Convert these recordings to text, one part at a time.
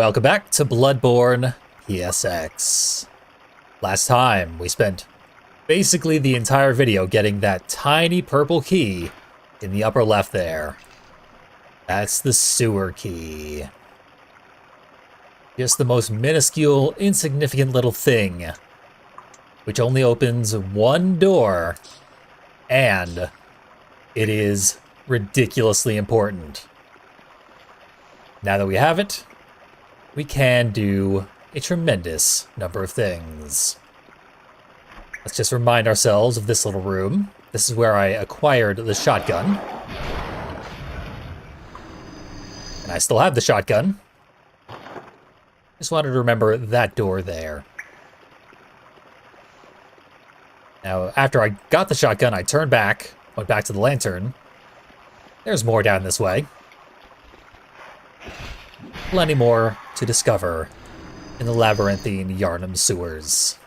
Welcome back to Bloodborne PSX. Last time, we spent basically the entire video getting that tiny purple key in the upper left there. That's the sewer key. Just the most minuscule, insignificant little thing, which only opens one door, and it is ridiculously important. Now that we have it, we can do a tremendous number of things. Let's just remind ourselves of this little room. This is where I acquired the shotgun. And I still have the shotgun. Just wanted to remember that door there. Now, after I got the shotgun, I turned back, went back to the lantern. There's more down this way. Plenty more to discover in the labyrinthine Yarnum sewers.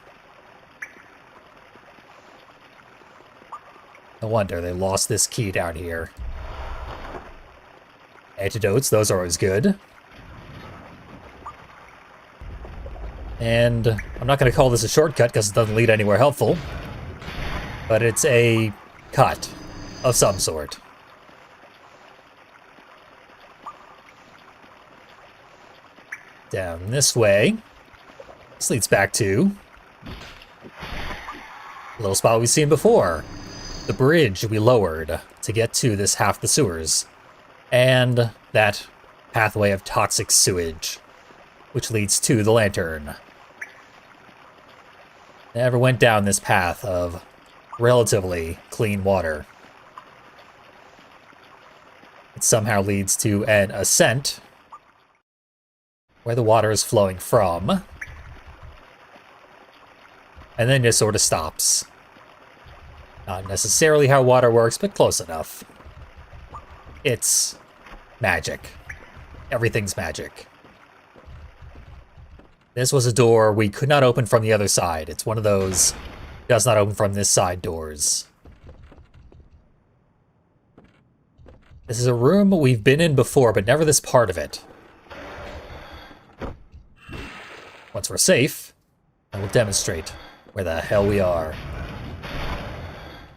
No wonder they lost this key down here. Antidotes, those are always good. And I'm not going to call this a shortcut because it doesn't lead anywhere helpful. But it's a cut of some sort. Down this way. This leads back to a little spot we've seen before. The bridge we lowered to get to this half the sewers. And that pathway of toxic sewage, which leads to the lantern. Never went down this path of relatively clean water. It somehow leads to an ascent where the water is flowing from, and then just sort of stops. Not necessarily how water works, but close enough. It's magic. Everything's magic. This was a door we could not open from the other side. It's one of those does not open from this side doors. This is a room we've been in before, but never this part of it. Once we're safe, I will demonstrate where the hell we are.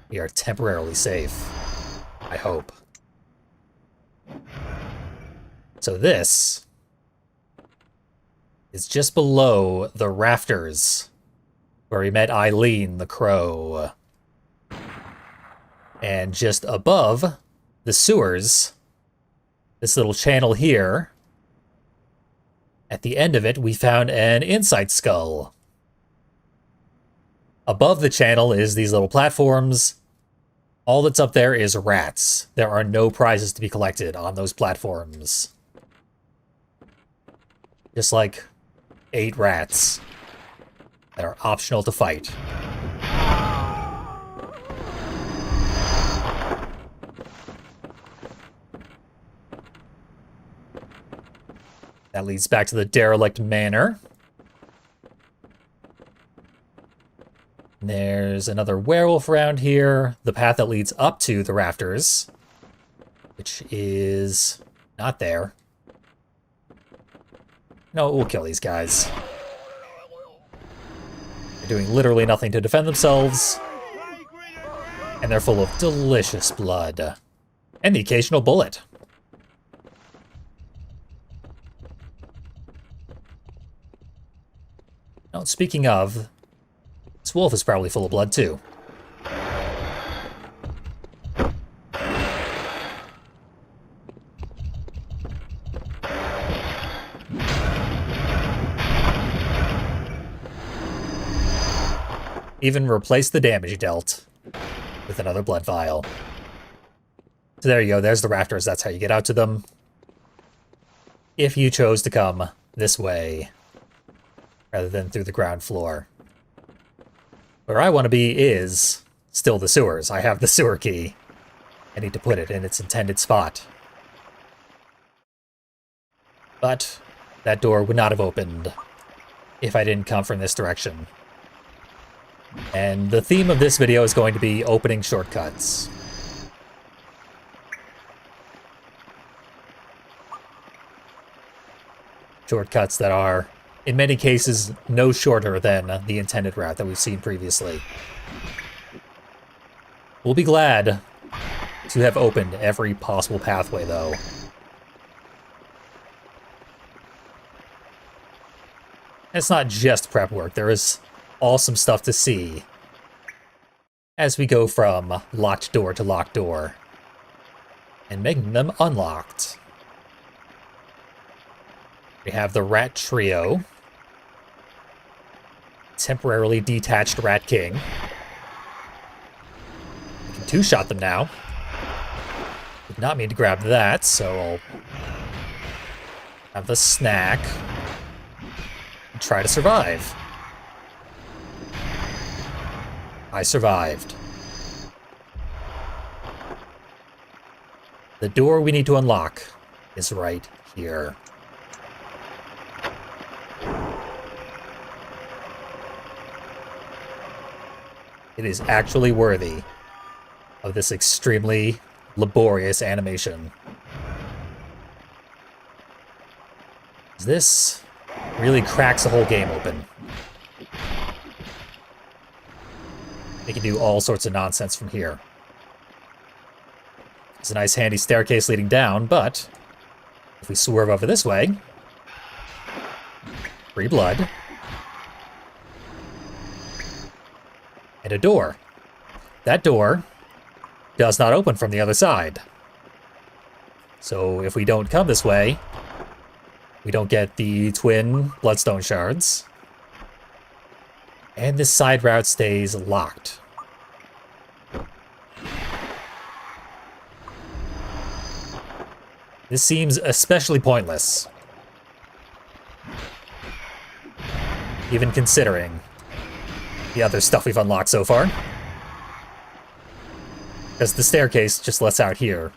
We are temporarily safe. I hope. So this is just below the rafters where we met Eileen the Crow. And just above the sewers, this little channel here, at the end of it, we found an insight skull. Above the channel is these little platforms. All that's up there is rats. There are no prizes to be collected on those platforms. Just like 8 rats that are optional to fight. That leads back to the derelict manor. There's another werewolf around here. The path that leads up to the rafters, which is not there. No, we'll kill these guys. They're doing literally nothing to defend themselves. And they're full of delicious blood. And the occasional bullet. Now, speaking of, this wolf is probably full of blood, too. Even replace the damage dealt with another blood vial. So there you go, there's the rafters, that's how you get out to them. If you chose to come this way, rather than through the ground floor. Where I want to be is still the sewers. I have the sewer key. I need to put it in its intended spot. But that door would not have opened if I didn't come from this direction. And the theme of this video is going to be opening shortcuts. Shortcuts that are, in many cases, no shorter than the intended route that we've seen previously. We'll be glad to have opened every possible pathway, though. It's not just prep work. There is awesome stuff to see as we go from locked door to locked door and making them unlocked. We have the Rat Trio, temporarily detached Rat King. We can two-shot them now. Did not mean to grab that, so I'll have the snack and try to survive. I survived. The door we need to unlock is right here. It is actually worthy of this extremely laborious animation. This really cracks the whole game open. We can do all sorts of nonsense from here. It's a nice handy staircase leading down, but if we swerve over this way, free blood, and a door. That door does not open from the other side. So if we don't come this way, we don't get the twin bloodstone shards. And this side route stays locked. This seems especially pointless. Even considering the other stuff we've unlocked so far. Because the staircase just lets out here.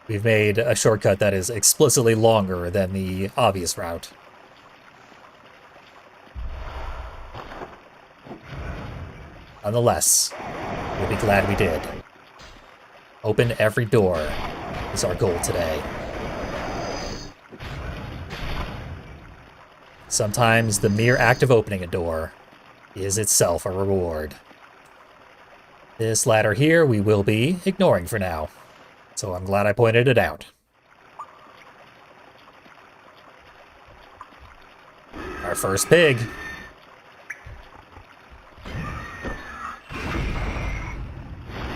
We've made a shortcut that is explicitly longer than the obvious route. Nonetheless, we'll be glad we did. Open every door is our goal today. Sometimes the mere act of opening a door is itself a reward. This ladder here we will be ignoring for now, so I'm glad I pointed it out. Our first pig.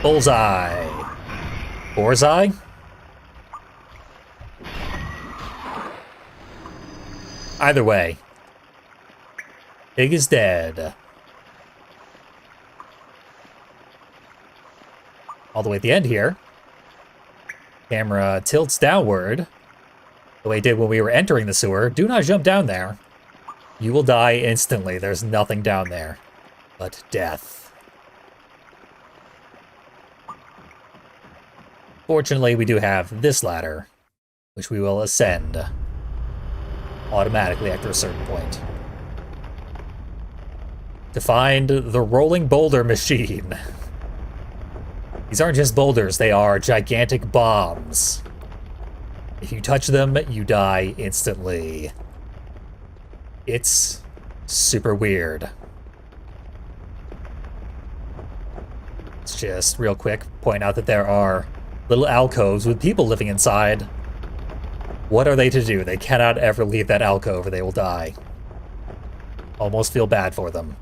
Bullseye. Boar's eye? Either way, pig is dead. All the way at the end here, camera tilts downward, the way it did when we were entering the sewer. Do not jump down there. You will die instantly. There's nothing down there but death. Fortunately, we do have this ladder, which we will ascend automatically after a certain point. To find the rolling boulder machine. These aren't just boulders, they are gigantic bombs. If you touch them, you die instantly. It's super weird. Let's just real quick point out that there are little alcoves with people living inside. What are they to do? They cannot ever leave that alcove or they will die. Almost feel bad for them.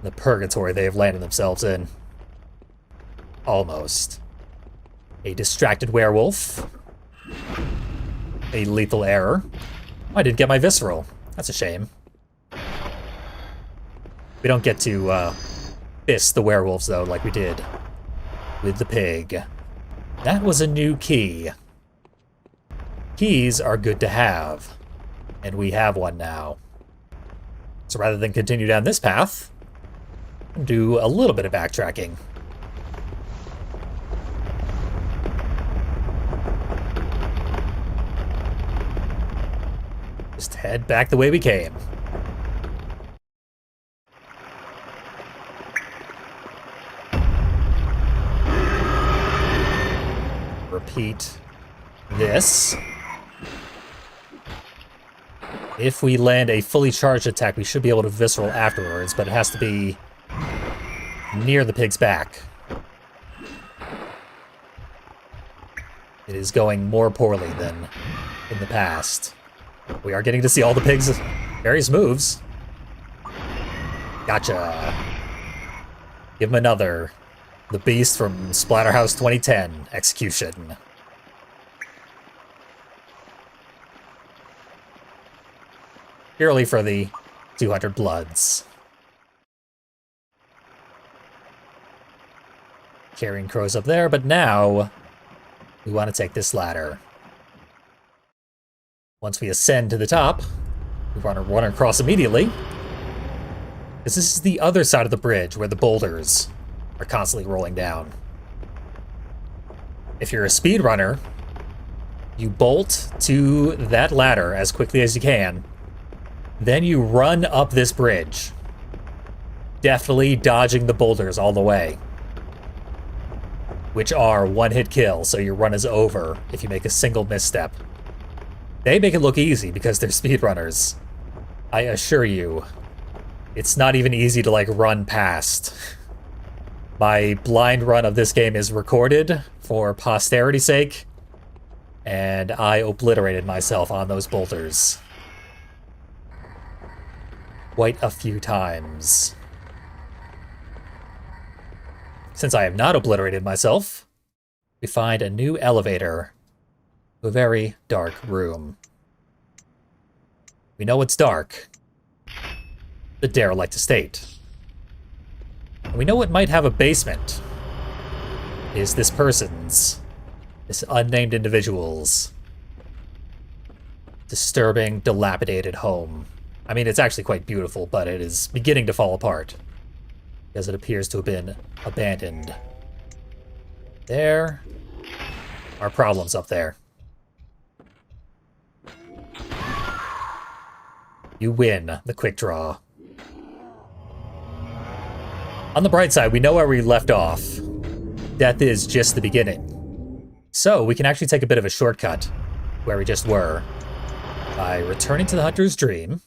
The purgatory they have landed themselves in. Almost. A distracted werewolf. A lethal error. I didn't get my visceral. That's a shame. We don't get to fist the werewolves, though, like we did with the pig. That was a new key. Keys are good to have. And we have one now. So rather than continue down this path, do a little bit of backtracking. Just head back the way we came. Repeat this. If we land a fully charged attack, we should be able to visceral afterwards, but it has to be near the pig's back. It is going more poorly than in the past. We are getting to see all the pig's various moves. Gotcha. Give him another. The Beast from Splatterhouse 2010 execution. Purely for the 200 bloods. Carrying crows up there, but now we want to take this ladder. Once we ascend to the top, we want to run across immediately. Because this is the other side of the bridge where the boulders are constantly rolling down. If you're a speedrunner, you bolt to that ladder as quickly as you can. Then you run up this bridge. Definitely dodging the boulders all the way. Which are one-hit kill, so your run is over if you make a single misstep. They make it look easy because they're speedrunners. I assure you, it's not even easy to, like, run past. My blind run of this game is recorded for posterity's sake, and I obliterated myself on those boulders. Quite a few times. Since I have not obliterated myself, we find a new elevator to a very dark room. We know it's dark. The derelict estate. And we know it might have a basement. Is this person's, this unnamed individual's, disturbing, dilapidated home. I mean, it's actually quite beautiful, but it is beginning to fall apart. Because it appears to have been abandoned. There are problems up there. You win the quick draw. On the bright side, we know where we left off. Death is just the beginning. So we can actually take a bit of a shortcut where we just were by returning to the Hunter's Dream.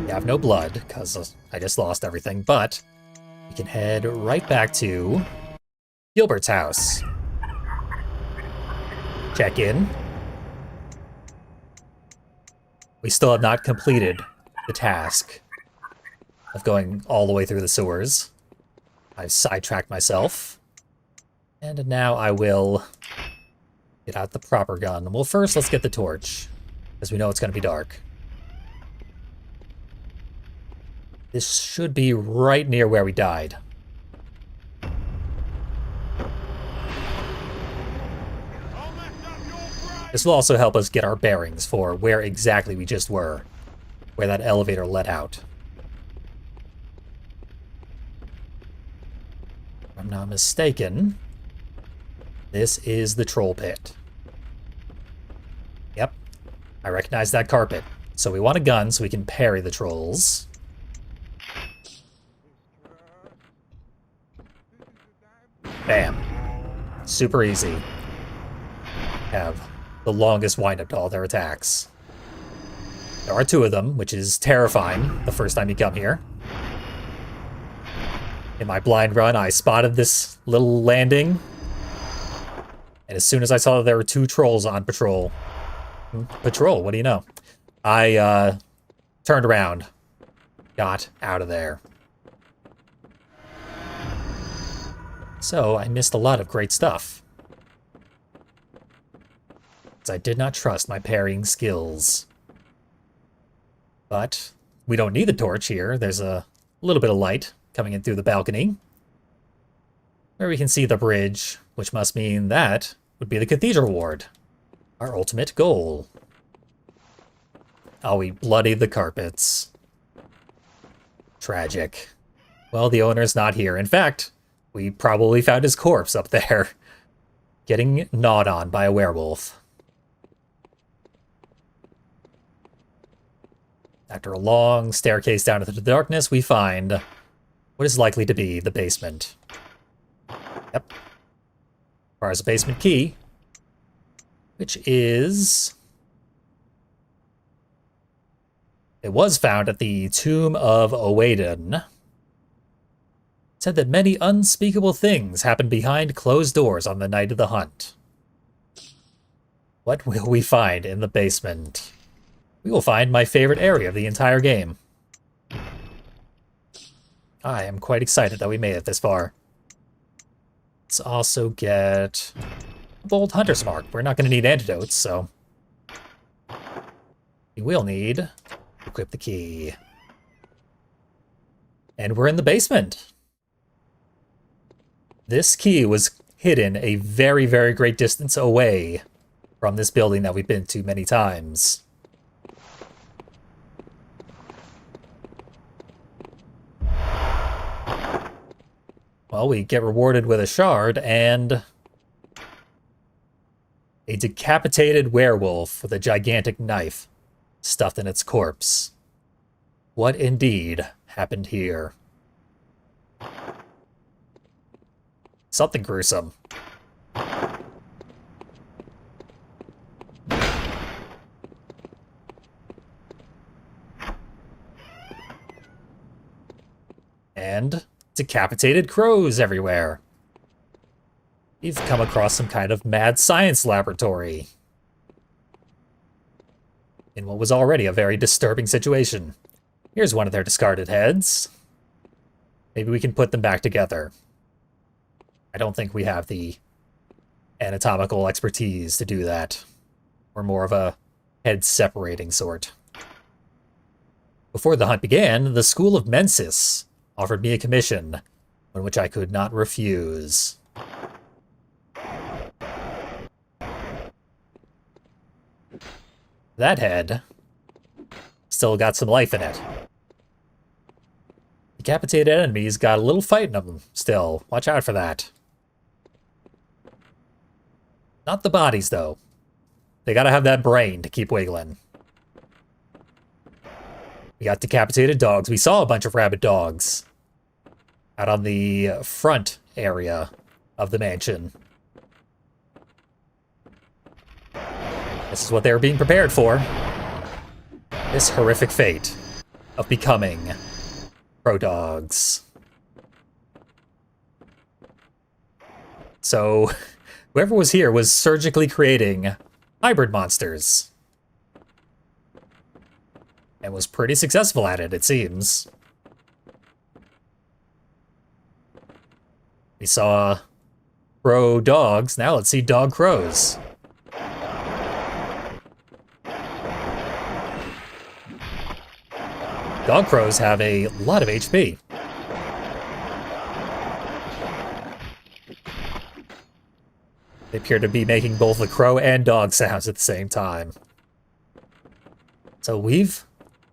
We have no blood, because I just lost everything, but we can head right back to Gilbert's house. Check in. We still have not completed the task of going all the way through the sewers. I've sidetracked myself. And now I will get out the proper gun. Well, first, let's get the torch, because we know it's going to be dark. This should be right near where we died. This will also help us get our bearings for where exactly we just were, where that elevator let out. If I'm not mistaken, this is the troll pit. Yep, I recognize that carpet. So we want a gun so we can parry the trolls. Bam. Super easy. Have the longest windup to all their attacks. There are two of them, which is terrifying the first time you come here. In my blind run, I spotted this little landing. And as soon as I saw that there were two trolls on patrol... Patrol, what do you know? I turned around. Got out of there. So, I missed a lot of great stuff. Because I did not trust my parrying skills. But we don't need the torch here. There's a little bit of light coming in through the balcony, where we can see the bridge, which must mean that would be the cathedral ward. Our ultimate goal. Oh, we bloodied the carpets. Tragic. Well, the owner's not here. In fact, we probably found his corpse up there, getting gnawed on by a werewolf. After a long staircase down into the darkness, we find what is likely to be the basement. Yep. As far as a basement key, which is... It was found at the Tomb of Owaden. It said that many unspeakable things happened behind closed doors on the night of the hunt. What will we find in the basement? We will find my favorite area of the entire game. I am quite excited that we made it this far. Let's also get a Bold Hunter's Mark. We're not going to need antidotes, so... We will need... Equip the key. And we're in the basement. This key was hidden a very, very great distance away from this building that we've been to many times. Well, we get rewarded with a shard and a decapitated werewolf with a gigantic knife stuffed in its corpse. What indeed happened here? Something gruesome. And decapitated crows everywhere. You've come across some kind of mad science laboratory in what was already a very disturbing situation. Here's one of their discarded heads. Maybe we can put them back together. I don't think we have the anatomical expertise to do that. We're more of a head-separating sort. Before the hunt began, the School of Mensis offered me a commission, on which I could not refuse. That head still got some life in it. Decapitated enemies got a little fight in them still. Watch out for that. Not the bodies, though. They gotta have that brain to keep wiggling. We got decapitated dogs. We saw a bunch of rabid dogs out on the front area of the mansion. This is what they were being prepared for. This horrific fate of becoming crow dogs. So, whoever was here was surgically creating hybrid monsters. And was pretty successful at it, it seems. We saw crow dogs, now let's see dog crows. Dog crows have a lot of HP. They appear to be making both the crow and dog sounds at the same time. So we've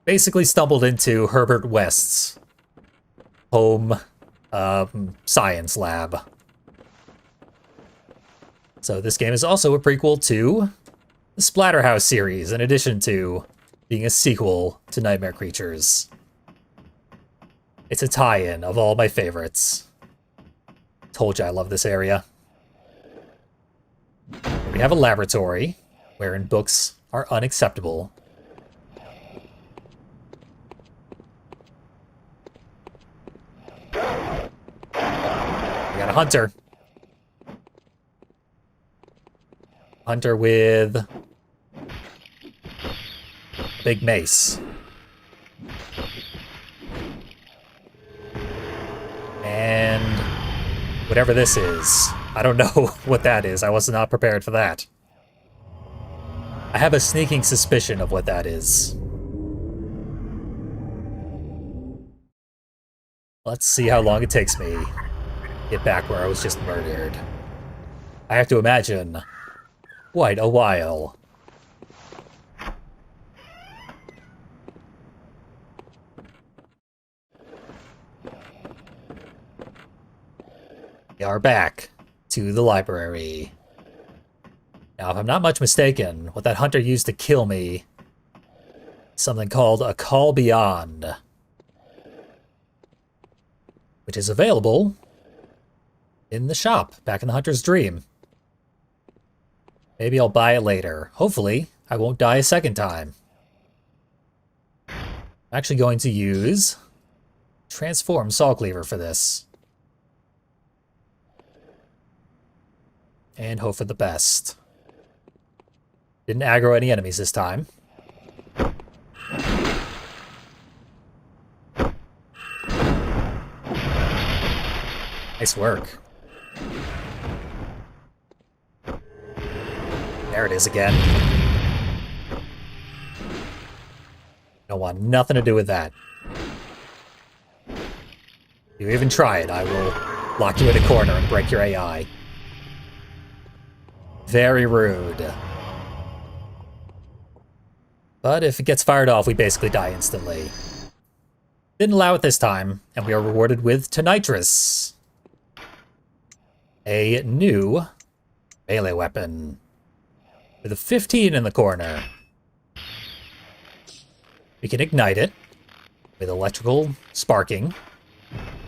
basically stumbled into Herbert West's home science lab. So this game is also a prequel to the Splatterhouse series, in addition to being a sequel to Nightmare Creatures. It's a tie-in of all my favorites. Told you I love this area. We have a laboratory, wherein books are unacceptable. We got a hunter. Hunter with big mace. And whatever this is, I don't know what that is. I was not prepared for that. I have a sneaking suspicion of what that is. Let's see how long it takes me to get back where I was just murdered. I have to imagine quite a while. We are back to the library. Now, if I'm not much mistaken, what that hunter used to kill me is something called a Call Beyond, which is available in the shop, back in the Hunter's Dream. Maybe I'll buy it later. Hopefully, I won't die a second time. I'm actually going to use Transform Saw Cleaver for this. And hope for the best. Didn't aggro any enemies this time. Nice work. There it is again. Don't want nothing to do with that. If you even try it, I will lock you in a corner and break your AI. Very rude. But if it gets fired off, we basically die instantly. Didn't allow it this time, and we are rewarded with Tonitrus. A new melee weapon. With a 15 in the corner. We can ignite it with electrical sparking.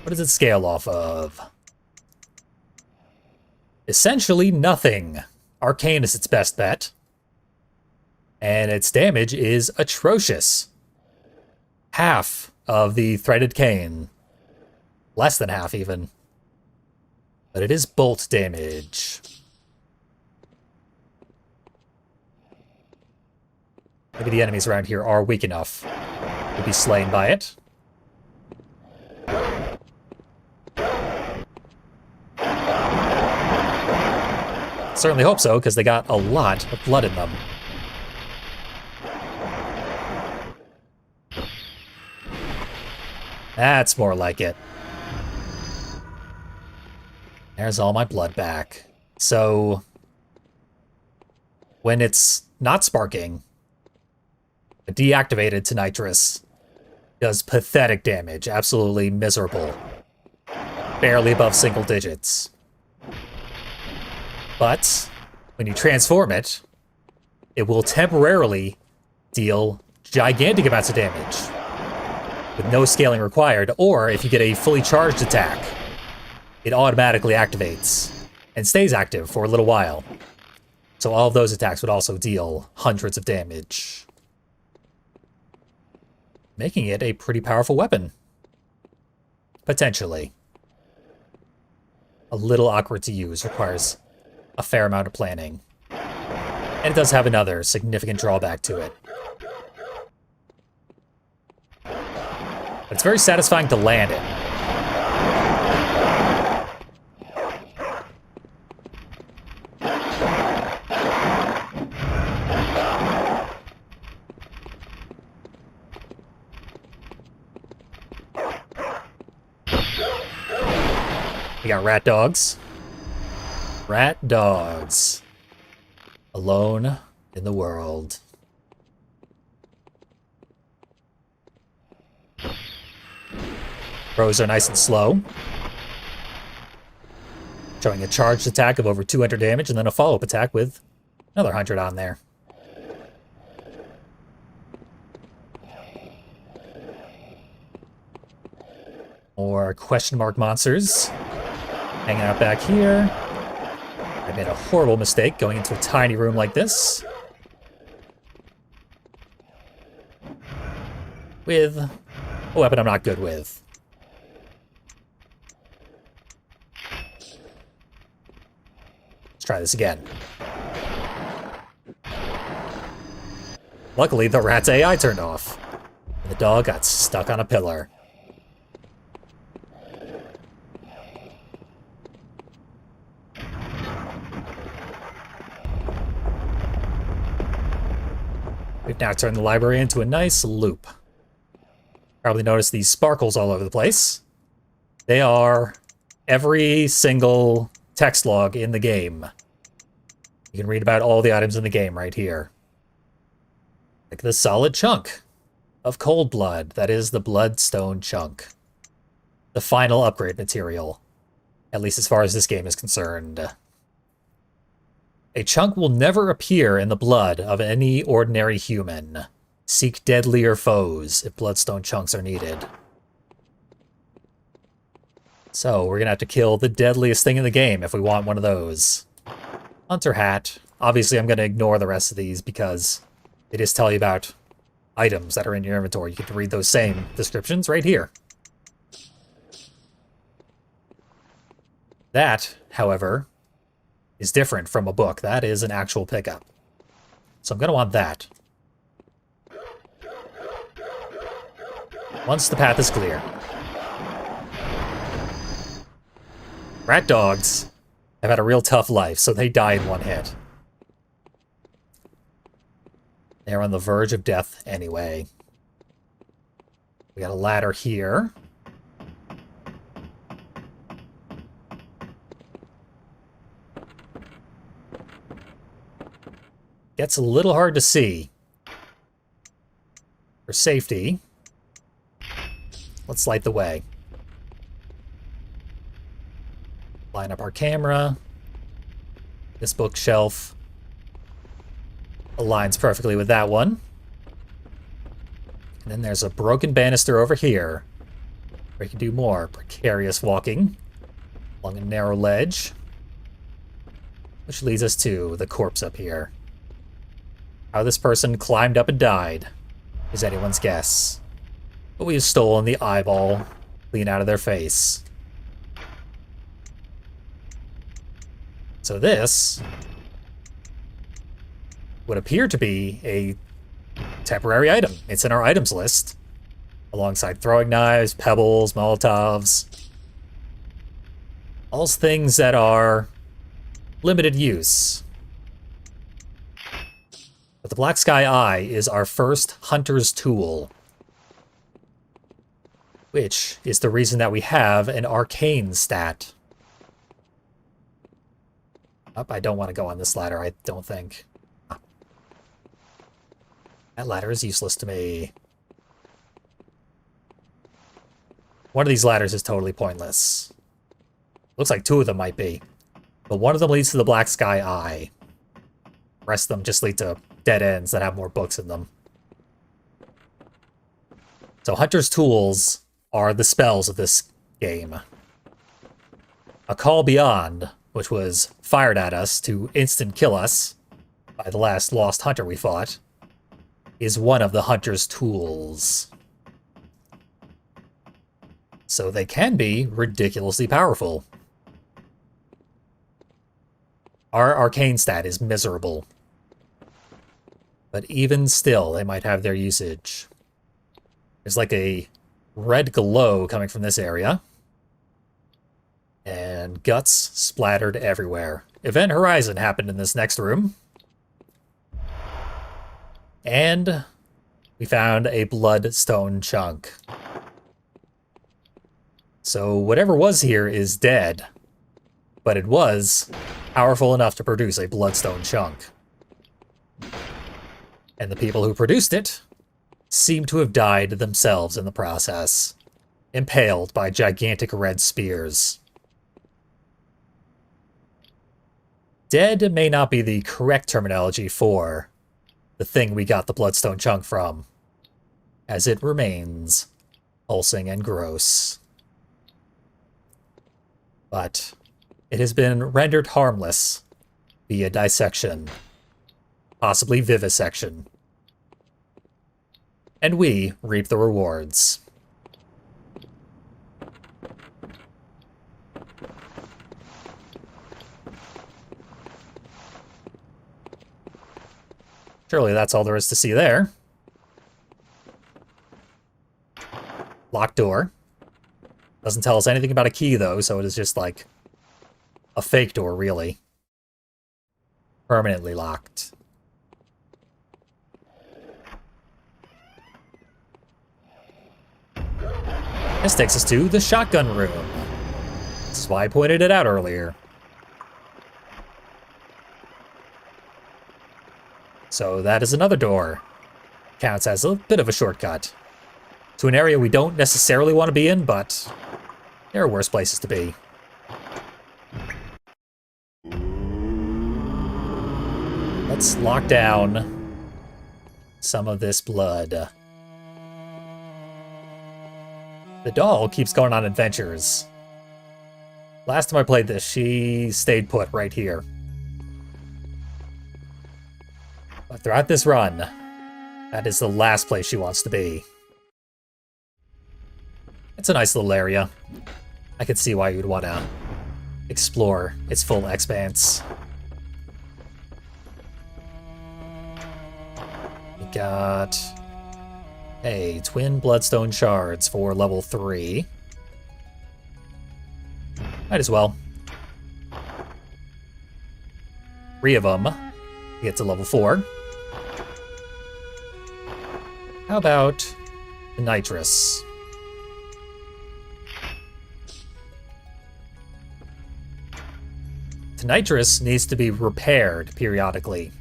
What does it scale off of? Essentially nothing. Arcane is its best bet. And its damage is atrocious. Half of the threaded cane. Less than half, even. But it is bolt damage. Maybe the enemies around here are weak enough to be slain by it. Certainly hope so, because they got a lot of blood in them. That's more like it. There's all my blood back. So, when it's not sparking, a deactivated Tonitrus does pathetic damage, absolutely miserable. Barely above single digits. But, when you transform it, it will temporarily deal gigantic amounts of damage. With no scaling required, or if you get a fully charged attack, it automatically activates and stays active for a little while. So all of those attacks would also deal hundreds of damage. Making it a pretty powerful weapon. Potentially. A little awkward to use, requires a fair amount of planning. And it does have another significant drawback to it. But it's very satisfying to land it. We got rat dogs. Rat dogs. Alone in the world. Throws are nice and slow. Showing a charged attack of over 200 damage and then a follow-up attack with another 100 on there. More question mark monsters hanging out back here. I made a horrible mistake going into a tiny room like this. With a weapon I'm not good with. Let's try this again. Luckily, the rat's AI turned off. And the dog got stuck on a pillar. We've now turned the library into a nice loop. Probably noticed these sparkles all over the place. They are every single text log in the game. You can read about all the items in the game right here. Like the solid chunk of cold blood. That is the bloodstone chunk. The final upgrade material. At least as far as this game is concerned. A chunk will never appear in the blood of any ordinary human. Seek deadlier foes if bloodstone chunks are needed. So, we're gonna have to kill the deadliest thing in the game if we want one of those. Hunter hat Obviously, I'm going to ignore the rest of these because they just tell you about items that are in your inventory. You can read those same descriptions right here. That, however, is different from a book. That is an actual pickup. So I'm going to want that. Once the path is clear. Rat dogs have had a real tough life, so they die in one hit. They're on the verge of death anyway. We got a ladder here. Gets a little hard to see. For safety, let's light the way. Line up our camera. This bookshelf aligns perfectly with that one. And then there's a broken banister over here, where you can do more precarious walking along a narrow ledge, which leads us to the corpse up here. How this person climbed up and died is anyone's guess. But we have stolen the eyeball clean out of their face. So this would appear to be a temporary item. It's in our items list, alongside throwing knives, pebbles, molotovs. All things that are limited use. But the Black Sky Eye is our first hunter's tool, which is the reason that we have an arcane stat. I don't want to go on this ladder, I don't think. That ladder is useless to me. One of these ladders is totally pointless. Looks like two of them might be. But one of them leads to the Black Sky Eye. The rest of them just lead to dead ends that have more books in them. So Hunter's tools are the spells of this game. A Call Beyond, which was fired at us to instant kill us by the last lost hunter we fought, is one of the Hunter's tools. So they can be ridiculously powerful. Our arcane stat is miserable. But even still, they might have their usage. There's like a red glow coming from this area. And guts splattered everywhere. Event Horizon happened in this next room. And we found a bloodstone chunk. So whatever was here is dead. But it was powerful enough to produce a bloodstone chunk. And the people who produced it seem to have died themselves in the process, impaled by gigantic red spears. Dead may not be the correct terminology for the thing we got the bloodstone chunk from, as it remains pulsing and gross. But it has been rendered harmless via dissection, possibly vivisection. And we reap the rewards. Surely that's all there is to see there. Locked door. Doesn't tell us anything about a key, though, so it is just like a fake door, really. Permanently locked. This takes us to the shotgun room. This is why I pointed it out earlier. So that is another door. Counts as a bit of a shortcut to an area we don't necessarily want to be in, but there are worse places to be. Let's lock down some of this blood. The doll keeps going on adventures. Last time I played this, she stayed put right here. But throughout this run, that is the last place she wants to be. It's a nice little area. I could see why you'd want to explore its full expanse. We got... hey, twin bloodstone shards for level 3. Might as well. 3 of them to get to level 4. How about the nitrous? The nitrous needs to be repaired periodically.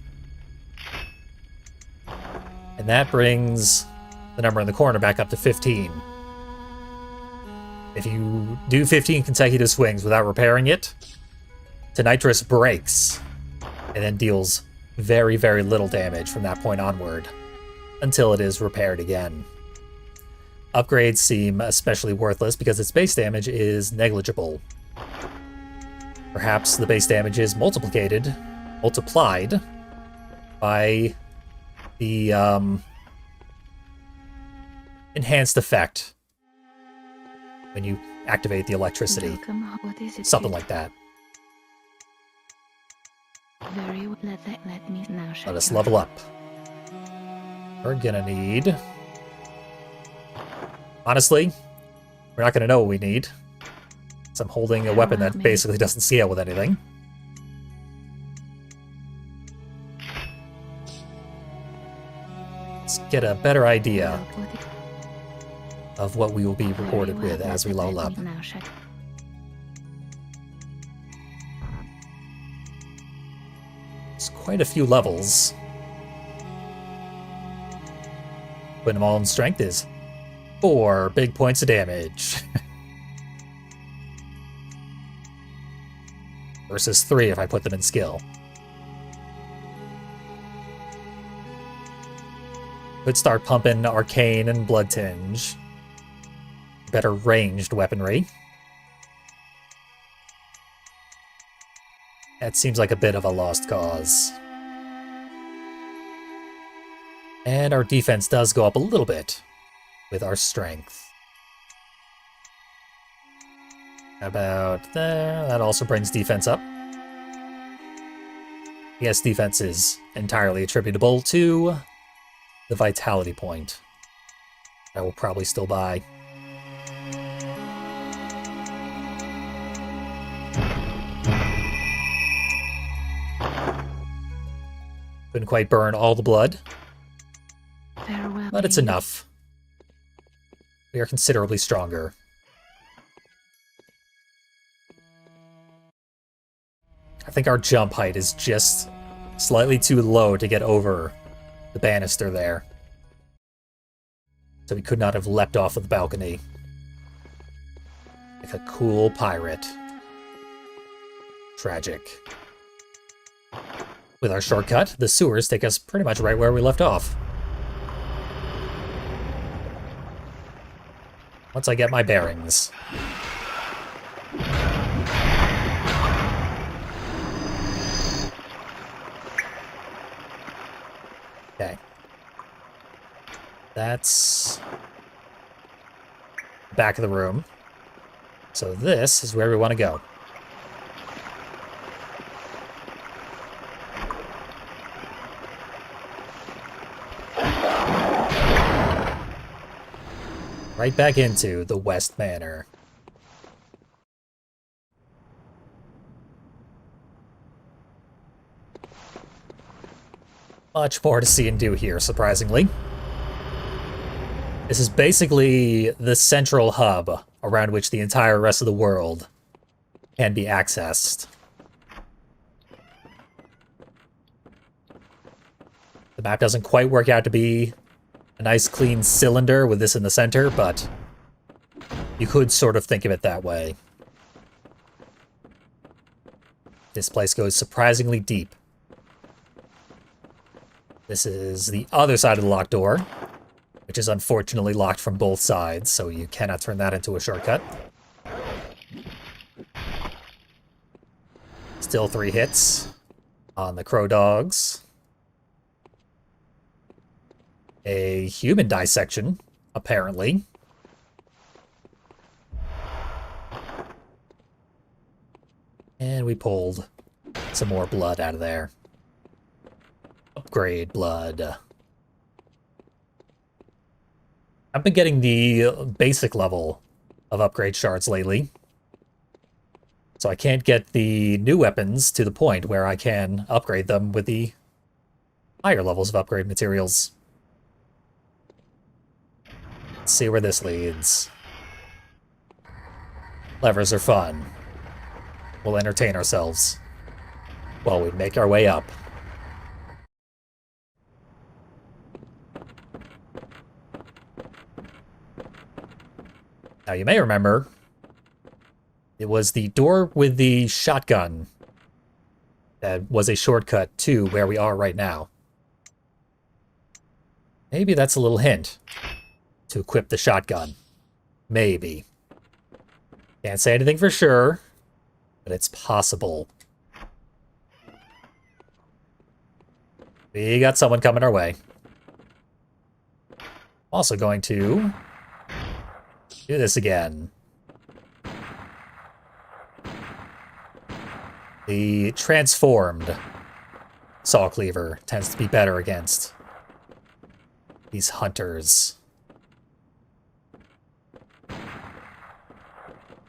And that brings the number in the corner back up to 15. If you do 15 consecutive swings without repairing it, the nitrous breaks and then deals very, very little damage from that point onward until it is repaired again. Upgrades seem especially worthless because its base damage is negligible. Perhaps the base damage is multiplied by the enhanced effect when you activate the electricity. Something like that. Let us level up. We're gonna need... honestly, we're not gonna know what we need. So I'm holding a weapon that basically doesn't scale with anything. Let's get a better idea of what we will be rewarded with as we level up. It's quite a few levels. Putting them all in strength is 4 big points of damage. Versus 3 if I put them in skill. Could start pumping Arcane and Blood Tinge. Better ranged weaponry. That seems like a bit of a lost cause. And our defense does go up a little bit with our strength. About there. That also brings defense up. Yes, defense is entirely attributable to the vitality point. I will probably still buy. Couldn't quite burn all the blood, but it's enough. We are considerably stronger. I think our jump height is just slightly too low to get over the banister there. So we could not have leapt off of the balcony like a cool pirate. Tragic. With our shortcut, the sewers take us pretty much right where we left off. Once I get my bearings. Okay. That's the back of the room. So this is where we want to go. Right back into the West Manor. Much more to see and do here, surprisingly. This is basically the central hub around which the entire rest of the world can be accessed. The map doesn't quite work out to be a nice clean cylinder with this in the center, but you could sort of think of it that way. This place goes surprisingly deep. This is the other side of the locked door, which is unfortunately locked from both sides, so you cannot turn that into a shortcut. Still 3 hits on the crow dogs. A human dissection, apparently. And we pulled some more blood out of there. Upgrade blood. I've been getting the basic level of upgrade shards lately. So I can't get the new weapons to the point where I can upgrade them with the higher levels of upgrade materials. Let's see where this leads. Levers are fun. We'll entertain ourselves while we make our way up. Now, you may remember, it was the door with the shotgun that was a shortcut to where we are right now. Maybe that's a little hint to equip the shotgun. Maybe. Can't say anything for sure, but it's possible. We got someone coming our way. Also going to do this again. The transformed saw cleaver tends to be better against these hunters.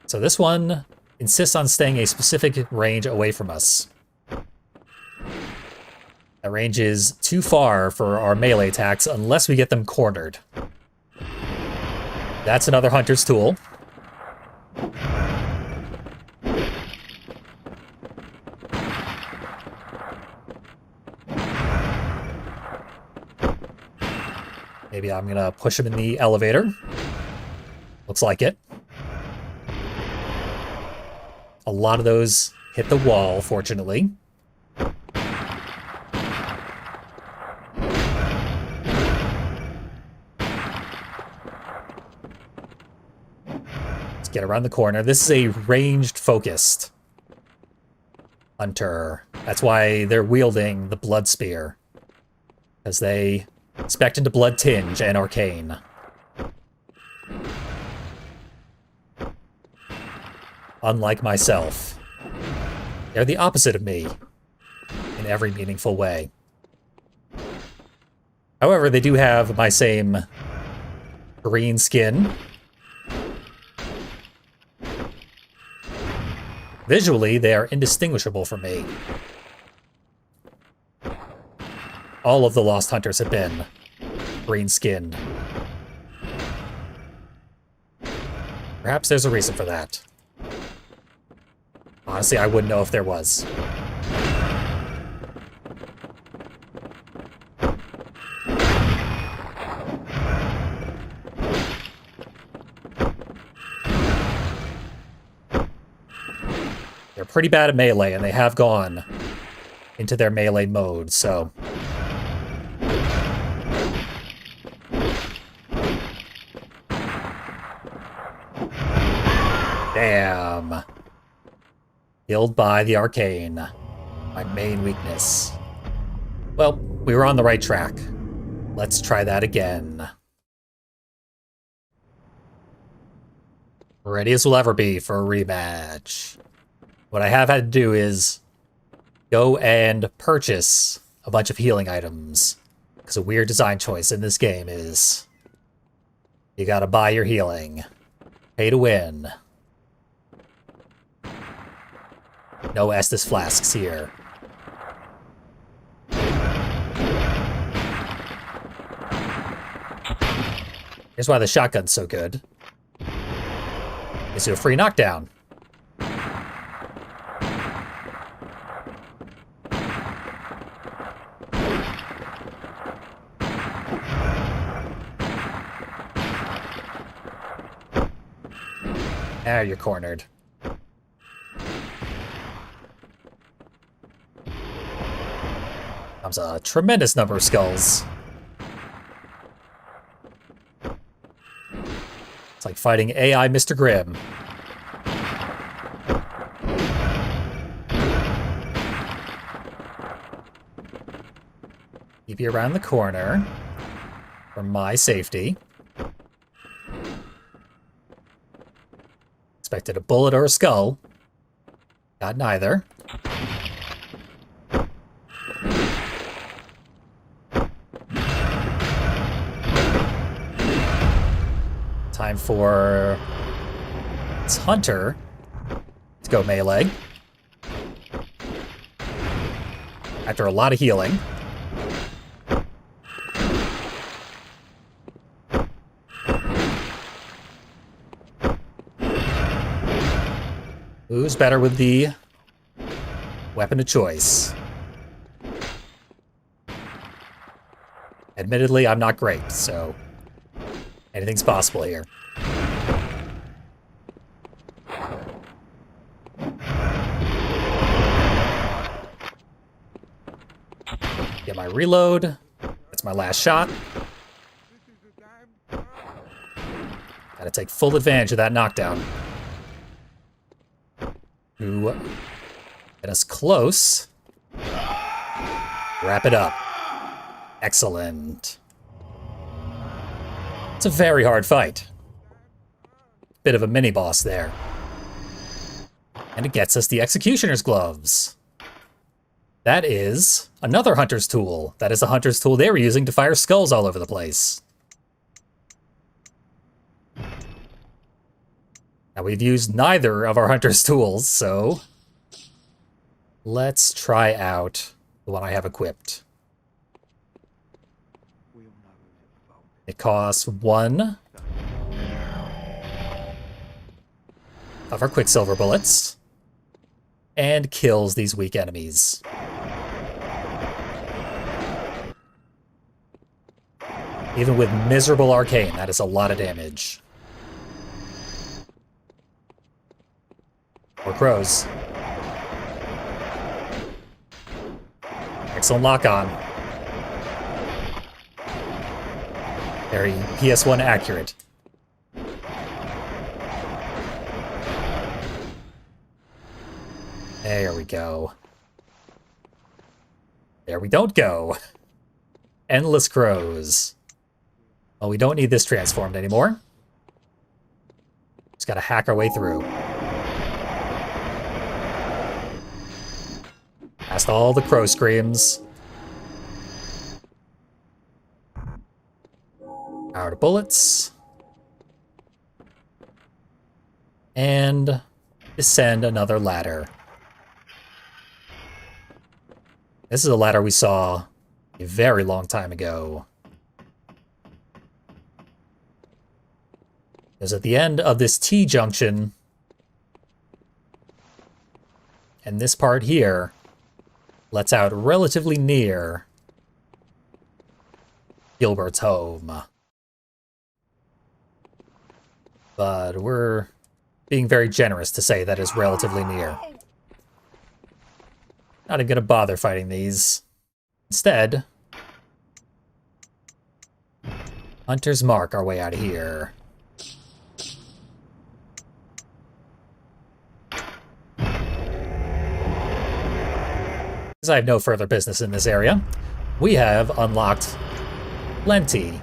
So this one insists on staying a specific range away from us. That range is too far for our melee attacks unless we get them cornered. That's another hunter's tool. Maybe I'm gonna push him in the elevator. Looks like it. A lot of those hit the wall, fortunately. Let's get around the corner. This is a ranged focused hunter. That's why they're wielding the blood spear, because they expect into blood tinge and arcane. Unlike myself, they're the opposite of me in every meaningful way. However, they do have my same green skin. Visually, they are indistinguishable from me. All of the Lost Hunters have been green-skinned. Perhaps there's a reason for that. Honestly, I wouldn't know if there was. They're pretty bad at melee, and they have gone into their melee mode, so... Damn. Killed by the arcane. My main weakness. Well, we were on the right track. Let's try that again. Ready as we'll ever be for a rematch. What I have had to do is go and purchase a bunch of healing items. Because a weird design choice in this game is you gotta buy your healing. Pay to win. No Estus flasks here. Here's why the shotgun's so good. Gives you a free knockdown. Now you're cornered. Comes a tremendous number of skulls. It's like fighting AI Mr. Grimm. Keep you around the corner. For my safety. Expected a bullet or a skull. Got neither. Time for this hunter to go melee. After a lot of healing. Who's better with the weapon of choice? Admittedly, I'm not great, so anything's possible here. Get my reload. That's my last shot. Gotta take full advantage of that knockdown. To get us close. Wrap it up. Excellent. It's a very hard fight. Bit of a mini-boss there. And it gets us the Executioner's Gloves. That is another hunter's tool. That is a hunter's tool they were using to fire skulls all over the place. Now, we've used neither of our hunter's tools, so let's try out the one I have equipped. It costs 1 of our Quicksilver bullets and kills these weak enemies. Even with miserable arcane, that is a lot of damage. More crows. Excellent lock-on. Very PS1 accurate. There we go. There we don't go. Endless crows. Well, we don't need this transformed anymore. Just gotta hack our way through. Past all the crow screams. Power to bullets. And descend another ladder. This is a ladder we saw a very long time ago. Because at the end of this T-junction, and this part here lets out relatively near Gilbert's home. But we're being very generous to say that is relatively near. Not even gonna bother fighting these. Instead, Hunter's Mark our way out of here. Because I have no further business in this area, we have unlocked plenty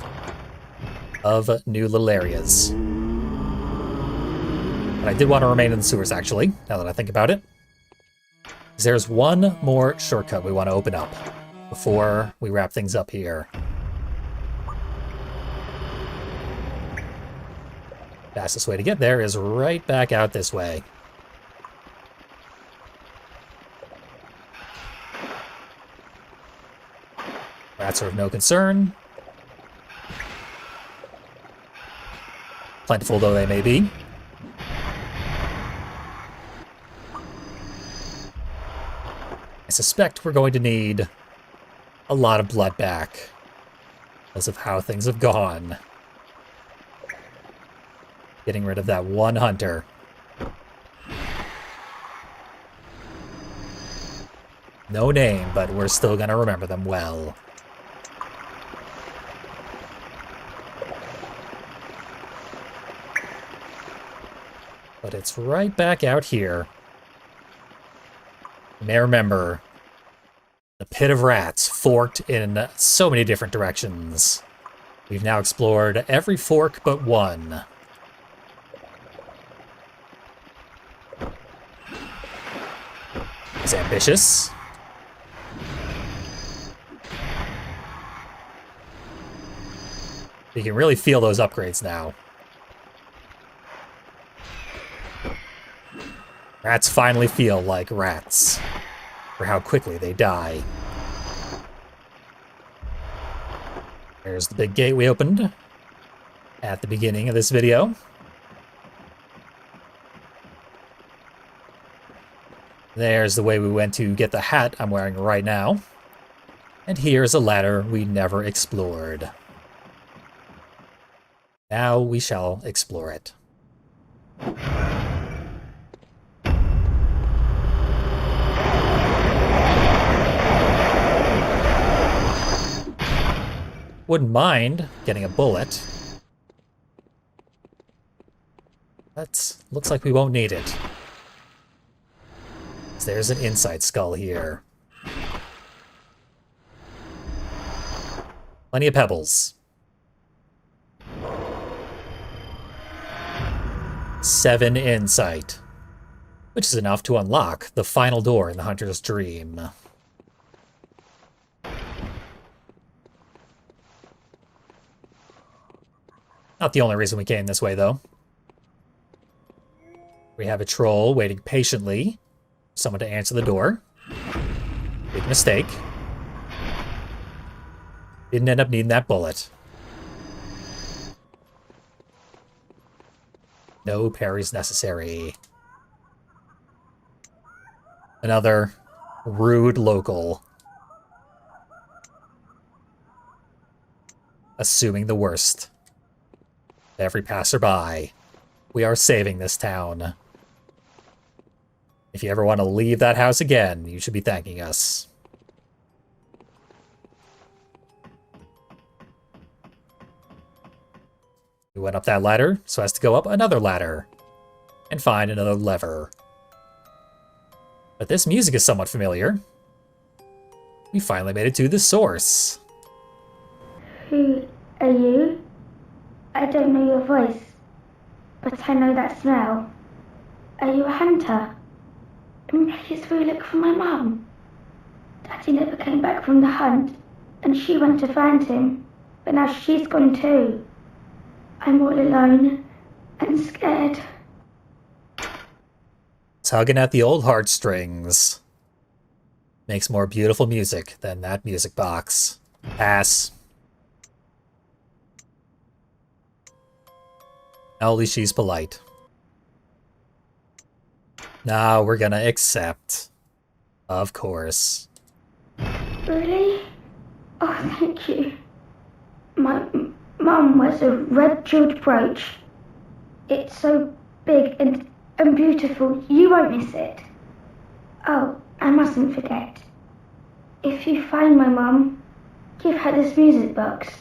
of new little areas. But I did want to remain in the sewers, actually, now that I think about it. Because there's one more shortcut we want to open up before we wrap things up here. Fastest way to get there is right back out this way. Rats are of no concern. Plentiful though they may be. I suspect we're going to need a lot of blood back because of how things have gone. Getting rid of that one hunter. No name, but we're still gonna remember them well. But it's right back out here. You may remember the pit of rats forked in so many different directions. We've now explored every fork but one. It's ambitious. You can really feel those upgrades now. Rats finally feel like rats, for how quickly they die. There's the big gate we opened at the beginning of this video. There's the way we went to get the hat I'm wearing right now. And here's a ladder we never explored. Now we shall explore it. Wouldn't mind getting a bullet. That looks like we won't need it. There's an inside skull here. Plenty of pebbles. 7 insight, which is enough to unlock the final door in the Hunter's Dream. Not the only reason we came this way, though. We have a troll waiting patiently for someone to answer the door. Big mistake. Didn't end up needing that bullet. No parries necessary. Another rude local. Assuming the worst. Every passerby. We are saving this town. If you ever want to leave that house again, you should be thanking us. We went up that ladder, so as to go up another ladder. And find another lever. But this music is somewhat familiar. We finally made it to the source. Who are you? I don't know your voice, but I know that smell. Are you a hunter? And please will you look for my mum? Daddy never came back from the hunt, and she went to find him, but now she's gone too. I'm all alone and scared. Tugging at the old heartstrings. Makes more beautiful music than that music box. Pass. At least she's polite. Now we're gonna accept. Of course. Really? Oh, thank you. My mum wears a red jeweled brooch. It's so big and beautiful, you won't miss it. Oh, I mustn't forget. If you find my mum, give her this music box.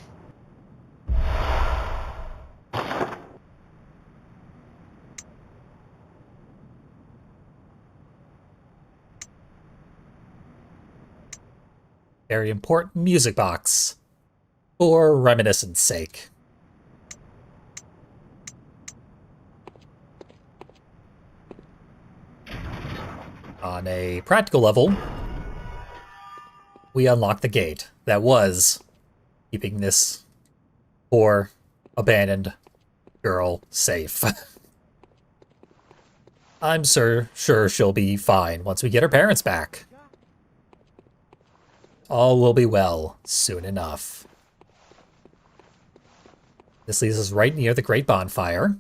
Very important music box. For reminiscence sake. On a practical level, we unlock the gate that was keeping this poor, abandoned girl safe. I'm sure she'll be fine once we get her parents back. All will be well soon enough. This leads us right near the great bonfire.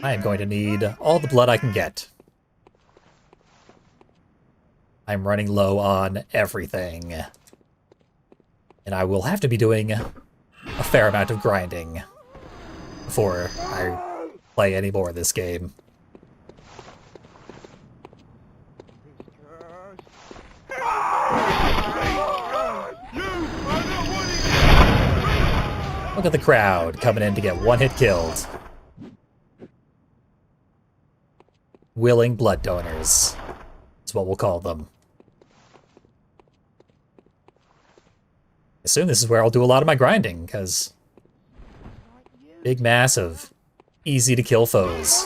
I am going to need all the blood I can get. I'm running low on everything. And I will have to be doing a fair amount of grinding before I play any more of this game. Look at the crowd coming in to get one hit killed. Willing blood donors. That's what we'll call them. I assume this is where I'll do a lot of my grinding, because big mass of easy to kill foes.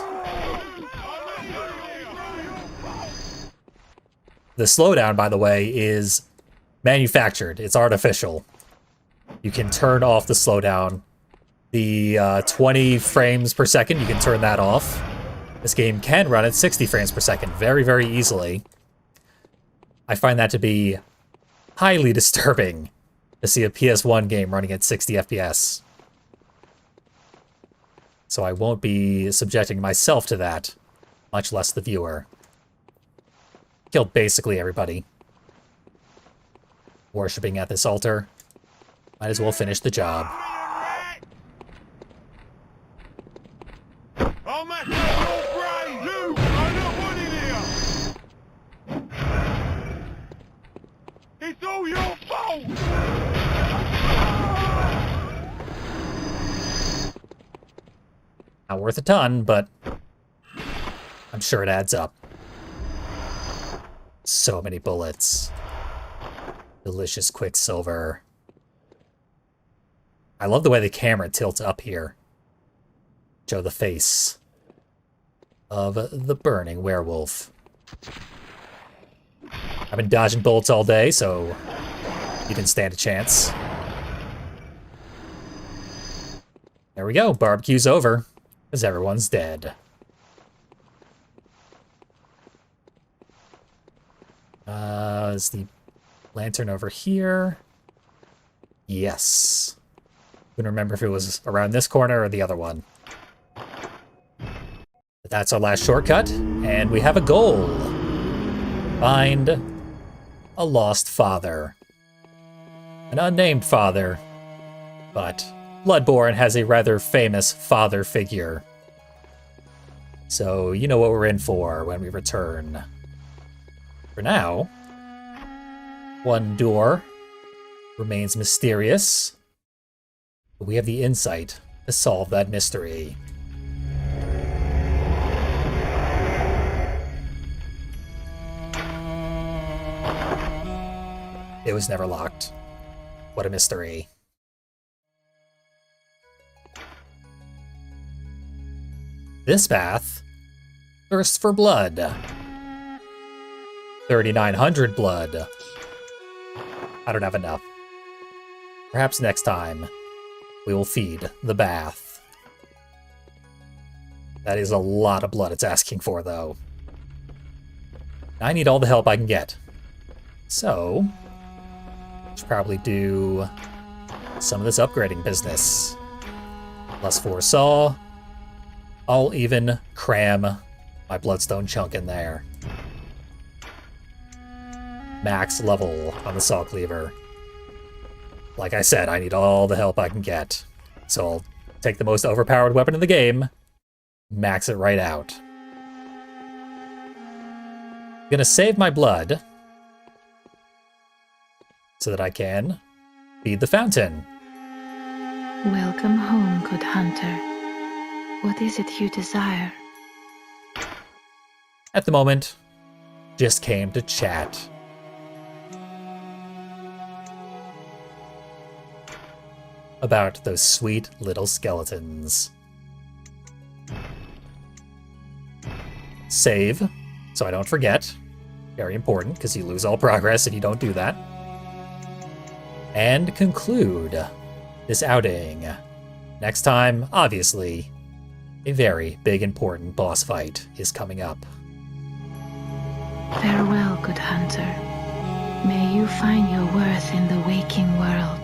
The slowdown, by the way, is manufactured. It's artificial. You can turn off the slowdown. The 20 frames per second, you can turn that off. This game can run at 60 frames per second very, very easily. I find that to be highly disturbing to see a PS1 game running at 60 FPS. So I won't be subjecting myself to that, much less the viewer. Killed basically everybody. Worshipping at this altar. Might as well finish the job. I'll mess up your brain! You! I don't want it here! It's all your fault! Not worth a ton, but I'm sure it adds up. So many bullets. Delicious quicksilver. I love the way the camera tilts up here. Show the face of the burning werewolf. I've been dodging bullets all day, so you didn't stand a chance. There we go, barbecue's over, because everyone's dead. Is the lantern over here? Yes. Couldn't remember if it was around this corner or the other one. But that's our last shortcut, and we have a goal. Find a lost father. An unnamed father, but Bloodborne has a rather famous father figure. So you know what we're in for when we return. For now, one door remains mysterious, but we have the insight to solve that mystery. It was never locked. What a mystery. This path thirsts for blood. 3,900 blood. I don't have enough. Perhaps next time we will feed the bath. That is a lot of blood it's asking for, though. I need all the help I can get. So, I should probably do some of this upgrading business. +4 saw. I'll even cram my bloodstone chunk in there. Max level on the saw cleaver. Like I said, I need all the help I can get. So I'll take the most overpowered weapon in the game, max it right out. I'm gonna save my blood so that I can feed the fountain. Welcome home, good hunter. What is it you desire? At the moment, just came to chat. About those sweet little skeletons. Save, so I don't forget. Very important, because you lose all progress if you don't do that. And conclude this outing. Next time, obviously, a very big important boss fight is coming up. Farewell, good hunter. May you find your worth in the waking world.